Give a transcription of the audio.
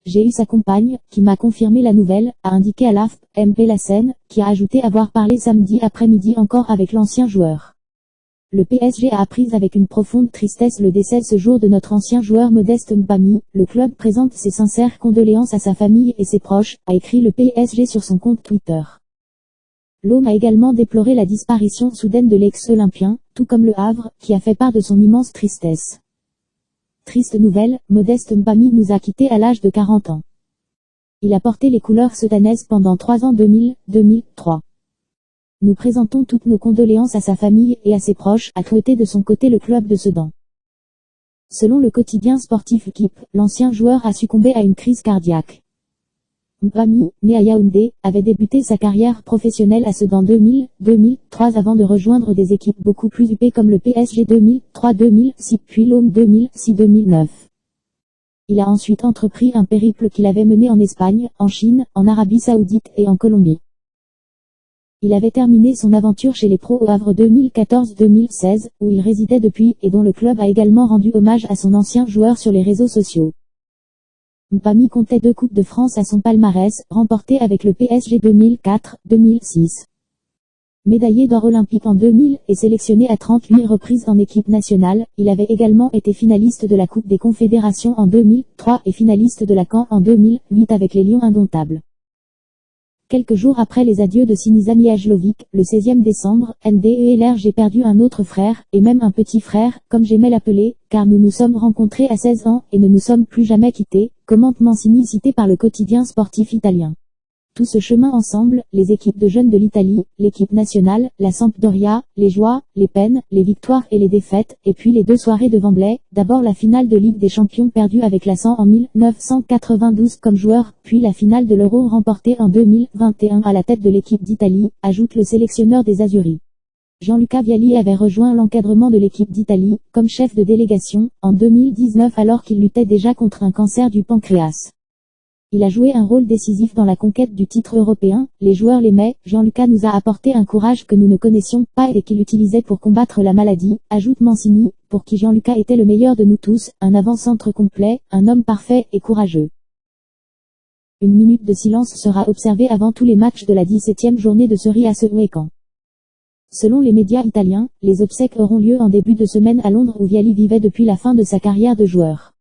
j'ai eu sa compagne, qui m'a confirmé la nouvelle, a indiqué à l'AFP la scène, qui a ajouté avoir parlé samedi après-midi encore avec l'ancien joueur. Le PSG a appris avec une profonde tristesse le décès ce jour de notre ancien joueur Modeste Mbami. Le club présente ses sincères condoléances à sa famille et ses proches, a écrit le PSG sur son compte Twitter. L'OM a également déploré la disparition soudaine de l'ex-Olympien, tout comme le Havre, qui a fait part de son immense tristesse. Triste nouvelle, Modeste Mbami nous a quittés à l'âge de 40 ans. Il a porté les couleurs soudanaises pendant 3 ans 2000-2003. Nous présentons toutes nos condoléances à sa famille et à ses proches, a tweeté de son côté le club de Sedan. Selon le quotidien sportif L'équipe, l'ancien joueur a succombé à une crise cardiaque. Mbami, né à Yaoundé, avait débuté sa carrière professionnelle à Sedan 2000-2003 avant de rejoindre des équipes beaucoup plus huppées comme le PSG 2003-2006 puis l'OM 2006-2009. Il a ensuite entrepris un périple qu'il avait mené en Espagne, en Chine, en Arabie Saoudite et en Colombie. Il avait terminé son aventure chez les pros au Havre 2014-2016, où il résidait depuis, et dont le club a également rendu hommage à son ancien joueur sur les réseaux sociaux. Mbami comptait 2 Coupes de France à son palmarès, remportées avec le PSG 2004-2006. Médaillé d'or olympique en 2000 et sélectionné à 38 reprises en équipe nationale, il avait également été finaliste de la Coupe des Confédérations en 2003 et finaliste de la CAN en 2008 avec les Lions indomptables. Quelques jours après les adieux de Sinisa Mihajlovic, le 16e décembre, NDELR j'ai perdu un autre frère, et même un petit frère, comme j'aimais l'appeler, car nous nous sommes rencontrés à 16 ans, et ne nous sommes plus jamais quittés, commente Mancini cité par le quotidien sportif italien. Tout ce chemin ensemble, les équipes de jeunes de l'Italie, l'équipe nationale, la Sampdoria, les joies, les peines, les victoires et les défaites, et puis les 2 soirées de Wembley, d'abord la finale de Ligue des Champions perdue avec la Samp en 1992 comme joueur, puis la finale de l'Euro remportée en 2021 à la tête de l'équipe d'Italie, ajoute le sélectionneur des Azzurri. Gianluca Vialli avait rejoint l'encadrement de l'équipe d'Italie, comme chef de délégation, en 2019 alors qu'il luttait déjà contre un cancer du pancréas. Il a joué un rôle décisif dans la conquête du titre européen, les joueurs l'aimaient, Gianluca nous a apporté un courage que nous ne connaissions pas et qu'il utilisait pour combattre la maladie, ajoute Mancini, pour qui Gianluca était le meilleur de nous tous, un avant-centre complet, un homme parfait et courageux. Une minute de silence sera observée avant tous les matchs de la 17e journée de Serie A ce week-end. Selon les médias italiens, les obsèques auront lieu en début de semaine à Londres où Vialli vivait depuis la fin de sa carrière de joueur.